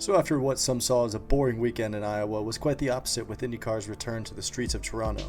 So after what some saw as a boring weekend in Iowa was quite the opposite with IndyCar's return to the streets of Toronto.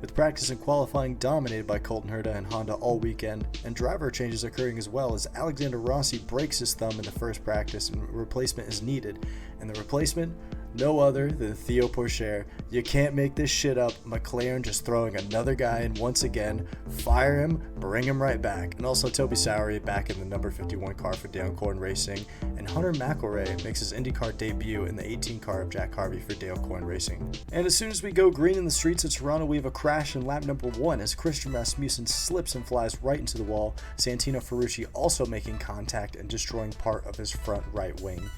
With practice and qualifying dominated by Colton Herta and Honda all weekend, and driver changes occurring as well as Alexander Rossi breaks his thumb in the first practice and a replacement is needed. And the replacement? No other than Theo Pourchaire. You can't make this shit up. McLaren just throwing another guy in once again. Fire him, bring him right back. And also Toby Sowery back in the number 51 car for Dale Coyne Racing. And Hunter McElroy makes his IndyCar debut in the 18 car of Jack Harvey for Dale Coyne Racing. And as soon as we go green in the streets of Toronto, we have a crash in lap number 1 as Christian Rasmussen slips and flies right into the wall. Santino Ferrucci also making contact and destroying part of his front right wing.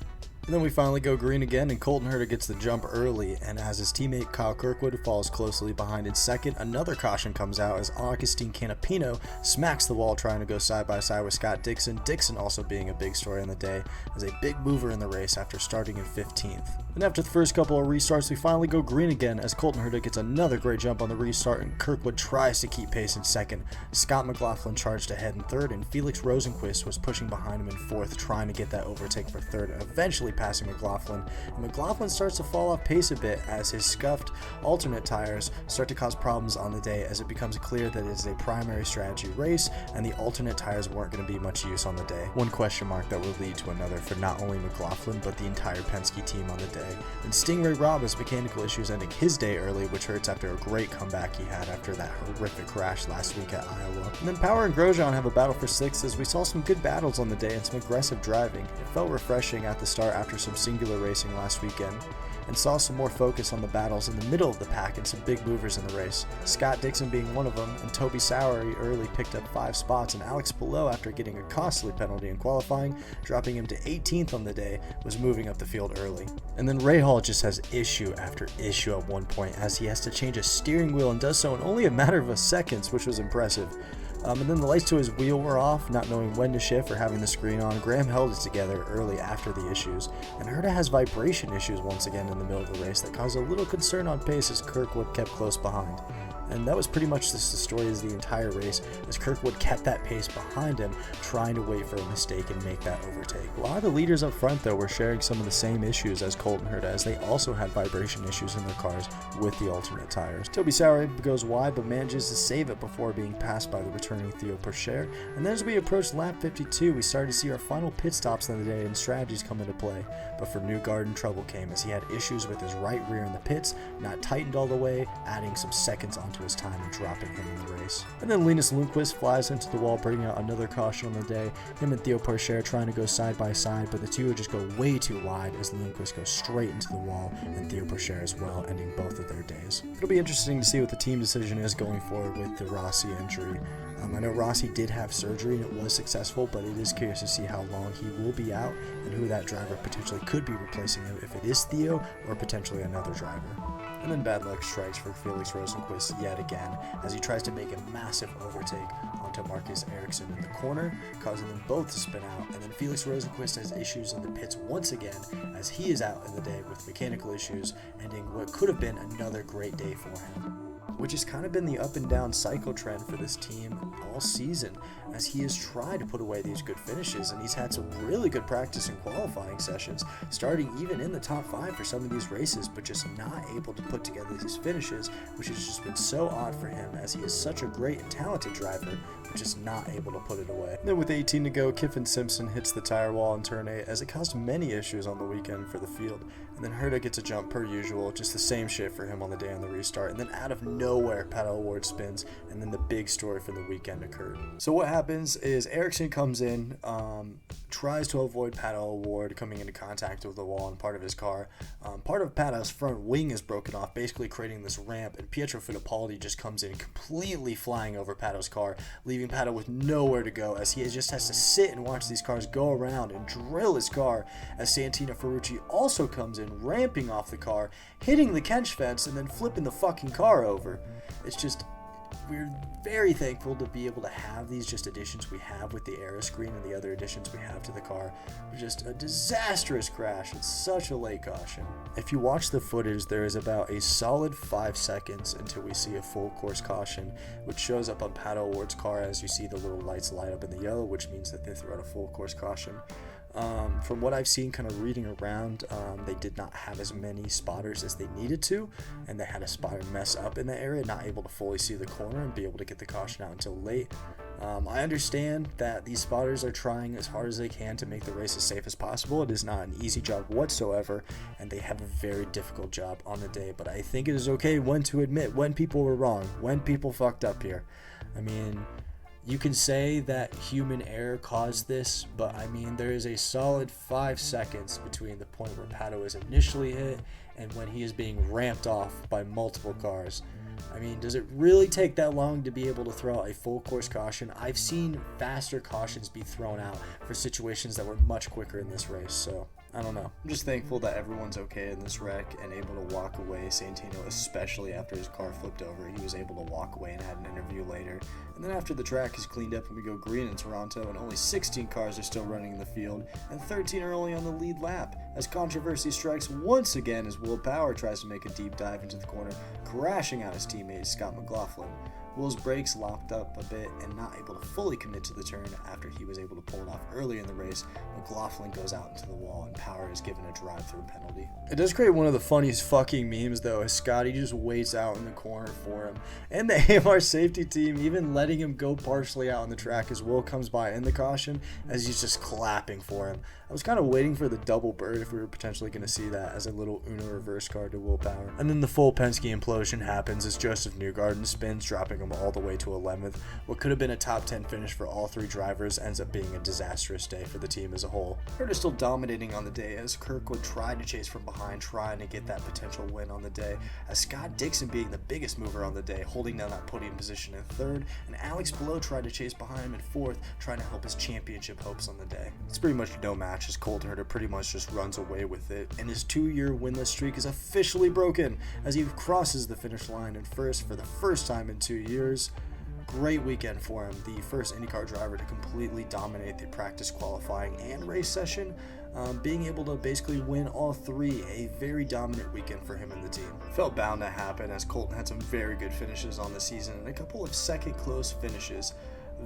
And then we finally go green again, and Colton Herta gets the jump early, and as his teammate Kyle Kirkwood falls closely behind in second, another caution comes out as Augustine Canapino smacks the wall trying to go side by side with Scott Dixon. Dixon also being a big story on the day as a big mover in the race after starting in 15th. And after the first couple of restarts, we finally go green again as Colton Herta gets another great jump on the restart, and Kirkwood tries to keep pace in second. Scott McLaughlin charged ahead in third, and Felix Rosenqvist was pushing behind him in fourth, trying to get that overtake for third, and eventually passing McLaughlin. And McLaughlin starts to fall off pace a bit as his scuffed alternate tires start to cause problems on the day, as it becomes clear that it is a primary strategy race and the alternate tires weren't going to be much use on the day. One question mark that will lead to another for not only McLaughlin but the entire Penske team on the day. And Stingray Robb has mechanical issues ending his day early, which hurts after a great comeback he had after that horrific crash last week at Iowa. And then Power and Grosjean have a battle for sixth as we saw some good battles on the day and some aggressive driving. It felt refreshing at the start after some singular racing last weekend, and saw some more focus on the battles in the middle of the pack and some big movers in the race. Scott Dixon being one of them, and Toby Sowery early picked up 5 spots, and Alex Palou, after getting a costly penalty in qualifying, dropping him to 18th on the day, was moving up the field early. And then Ray Hall just has issue after issue at one point as he has to change a steering wheel and does so in only a matter of seconds, which was impressive. And then the lights to his wheel were off, not knowing when to shift or having the screen on. Graham held it together early after the issues, and Herta has vibration issues once again in the middle of the race that caused a little concern on pace as Kirkwood kept close behind. And that was pretty much just the story as the entire race, as Kirkwood kept that pace behind him, trying to wait for a mistake and make that overtake. A lot of the leaders up front, though, were sharing some of the same issues as Colton Herta, as they also had vibration issues in their cars with the alternate tires. Toby Sowery goes wide, but manages to save it before being passed by the returning Theo Pourchaire. And then as we approached lap 52, we started to see our final pit stops of the day and strategies come into play. But for Newgarden, trouble came as he had issues with his right rear in the pits, not tightened all the way, adding some seconds onto his time and dropping him in the race. And then Linus Lundqvist flies into the wall, bringing out another caution on the day. Him and Theo Pourchaire trying to go side by side, but the two would just go way too wide as Lundqvist goes straight into the wall, and Theo Pourchaire as well, ending both of their days. It'll be interesting to see what the team decision is going forward with the Rossi injury. I know Rossi did have surgery and it was successful, but it is curious to see how long he will be out and who that driver potentially could be replacing him, if it is Theo or potentially another driver. And then bad luck strikes for Felix Rosenqvist yet again as he tries to make a massive overtake onto Marcus Ericsson in the corner, causing them both to spin out. And then Felix Rosenqvist has issues in the pits once again as he is out in the day with mechanical issues, ending what could have been another great day for him, which has kind of been the up and down cycle trend for this team all season, as he has tried to put away these good finishes, and he's had some really good practice and qualifying sessions, starting even in the top 5 for some of these races, but just not able to put together these finishes, which has just been so odd for him, as he is such a great and talented driver, but just not able to put it away. And then with 18 to go, Kiffin Simpson hits the tire wall in turn 8, as it caused many issues on the weekend for the field. And then Herta gets a jump per usual, just the same shit for him on the day on the restart. And then out of nowhere, Pato O'Ward spins, and then the big story from the weekend occurred. So what happens is Ericsson comes in, tries to avoid Pato O'Ward coming into contact with the wall in part of his car. Part of Pato's front wing is broken off, basically creating this ramp, and Pietro Fittipaldi just comes in completely flying over Pato's car, leaving Pato with nowhere to go, as he just has to sit and watch these cars go around and drill his car, as Santino Ferrucci also comes in, ramping off the car, hitting the catch fence, and then flipping the fucking car over. It's just, we're very thankful to be able to have these just additions we have with the Era screen and the other additions we have to the car. Just a disastrous crash. It's such a late caution. If you watch the footage, there is about a solid 5 seconds until we see a full course caution, which shows up on Pato O'Ward's car as you see the little lights light up in the yellow, which means that they threw out a full course caution. From what I've seen kind of reading around, they did not have as many spotters as they needed to, and they had a spotter mess up in the area, not able to fully see the corner and be able to get the caution out until late. I understand that these spotters are trying as hard as they can to make the race as safe as possible. It is not an easy job whatsoever, and they have a very difficult job on the day, but I think it is okay when to admit when people were wrong, when people fucked up here. I mean, you can say that human error caused this, but I mean, there is a solid 5 seconds between the point where Pato is initially hit and when he is being ramped off by multiple cars. I mean, does it really take that long to be able to throw out a full course caution? I've seen faster cautions be thrown out for situations that were much quicker in this race, so I don't know. I'm just thankful that everyone's okay in this wreck and able to walk away. Santino, especially after his car flipped over, he was able to walk away and had an interview later. And then after the track is cleaned up and we go green in Toronto, and only 16 cars are still running in the field, and 13 are only on the lead lap, as controversy strikes once again as Will Power tries to make a deep dive into the corner, crashing out his teammate Scott McLaughlin. Will's brakes locked up a bit and not able to fully commit to the turn after he was able to pull it off early in the race. McLaughlin goes out into the wall and Power is given a drive-through penalty. It does create one of the funniest fucking memes though, as Scotty just waits out in the corner for him. And the AMR safety team even letting him go partially out on the track as Will comes by in the caution as he's just clapping for him. I was kind of waiting for the double bird if we were potentially going to see that as a little Uno reverse card to Will Power. And then the full Penske implosion happens as Joseph Newgarden spins, dropping him all the way to 11th. What could have been a top 10 finish for all 3 drivers ends up being a disastrous day for the team as a whole. Herta still dominating on the day as Kirkwood tried to chase from behind, trying to get that potential win on the day, as Scott Dixon being the biggest mover on the day, holding down that podium position in 3rd, and Alex Below tried to chase behind him in 4th, trying to help his championship hopes on the day. It's pretty much no match as Colton Herta pretty much just runs away with it, and his 2-year winless streak is officially broken as he crosses the finish line in 1st for the first time in 2 years. Great weekend for him, the first IndyCar driver to completely dominate the practice, qualifying, and race session, being able to basically win all 3, a very dominant weekend for him and the team. Felt bound to happen as Colton had some very good finishes on the season and a couple of second close finishes,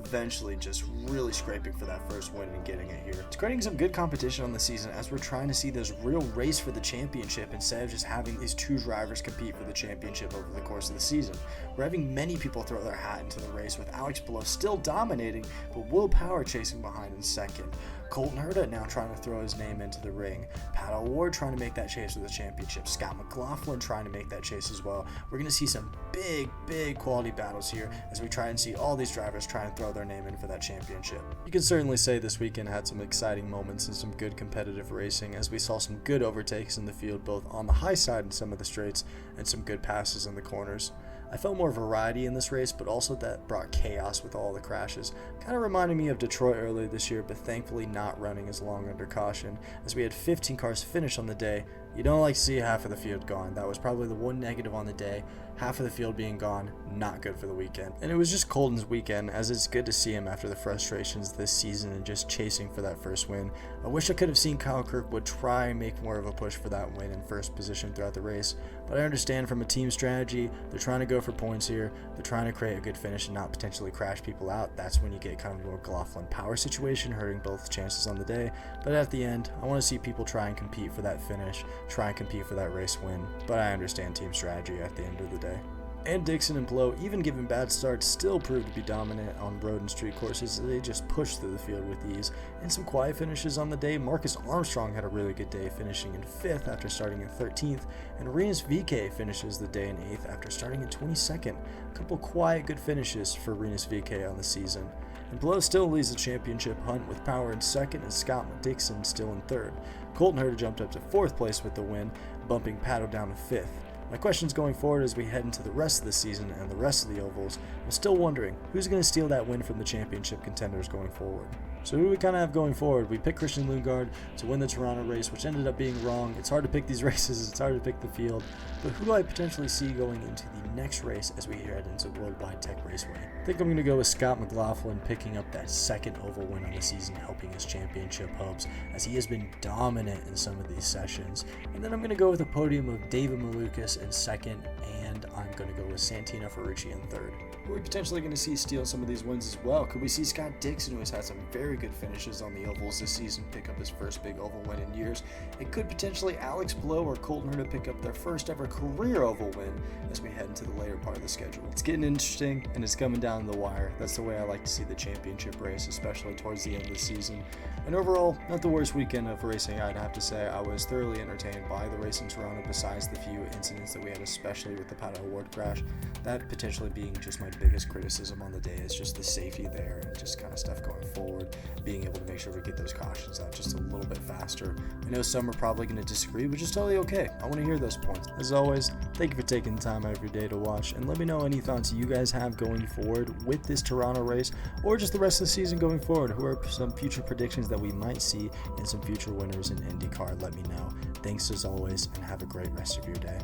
eventually just really scraping for that first win and getting it here. It's creating some good competition on the season as we're trying to see this real race for the championship instead of just having these 2 drivers compete for the championship over the course of the season. We're having many people throw their hat into the race, with Alex Below still dominating, but Will Power chasing behind in 2nd. Colton Herta now trying to throw his name into the ring. Pat O'Ward trying to make that chase for the championship. Scott McLaughlin trying to make that chase as well. We're going to see some big quality battles here as we try and see all these drivers try and throw their name in for that championship. You can certainly say this weekend had some exciting moments and some good competitive racing as we saw some good overtakes in the field, both on the high side in some of the straights and some good passes in the corners. I felt more variety in this race, but also that brought chaos with all the crashes. Kind of reminded me of Detroit earlier this year, but thankfully not running as long under caution, as we had 15 cars finish on the day. You don't like to see half of the field gone. That was probably the one negative on the day. Half of the field being gone, not good for the weekend. And it was just Colton's weekend, as it's good to see him after the frustrations this season and just chasing for that first win. I wish I could have seen Kyle Kirkwood try and make more of a push for that win in first position throughout the race, but I understand from a team strategy, they're trying to go for points here. They're trying to create a good finish and not potentially crash people out. That's when you get kind of a McLaughlin Power situation, hurting both chances on the day. But at the end, I want to see people try and compete for that finish, try and compete for that race win, but I understand team strategy at the end of the day. And Dixon and Blow, even given bad starts, still proved to be dominant on road and street courses as they just pushed through the field with ease. And some quiet finishes on the day. Marcus Armstrong had a really good day, finishing in 5th after starting in 13th, and Rinus VeeKay finishes the day in 8th after starting in 22nd. A couple quiet good finishes for Rinus VeeKay on the season. And Blow still leads the championship hunt with Power in 2nd and Scott Dixon still in 3rd. Colton Herta jumped up to 4th place with the win, bumping Pato down to 5th. My questions going forward as we head into the rest of the season and the rest of the ovals, I'm still wondering who's going to steal that win from the championship contenders going forward. So who do we kind of have going forward? We picked Christian Lundgaard to win the Toronto race, which ended up being wrong. It's hard to pick these races, it's hard to pick the field, but who do I potentially see going into the next race as we head into Worldwide Tech Raceway? I think I'm going to go with Scott McLaughlin picking up that 2nd oval win on the season, helping his championship hopes, as he has been dominant in some of these sessions. And then I'm going to go with a podium of David Malukas in 2nd and and I'm going to go with Santino Ferrucci in third. Are we potentially going to see steal some of these wins as well? Could we see Scott Dixon, who has had some very good finishes on the ovals this season, pick up his first big oval win in years? And could potentially Alex Blow or Colton Herta pick up their first ever career oval win as we head into the later part of the schedule? It's getting interesting, and it's coming down the wire. That's the way I like to see the championship race, especially towards the end of the season. And overall, not the worst weekend of racing, I'd have to say. I was thoroughly entertained by the race in Toronto, besides the few incidents that we had, especially with the Pato Award crash. That potentially being just my biggest criticism on the day is just the safety there and just kind of stuff going forward, being able to make sure we get those cautions out just a little bit faster. I know some are probably going to disagree, which is totally okay. I want to hear those points. As always, thank you for taking the time out of your day to watch, and let me know any thoughts you guys have going forward with this Toronto race, or just the rest of the season going forward. Who are some future predictions that we might see and some future winners in IndyCar? Let me know. Thanks as always, and have a great rest of your day.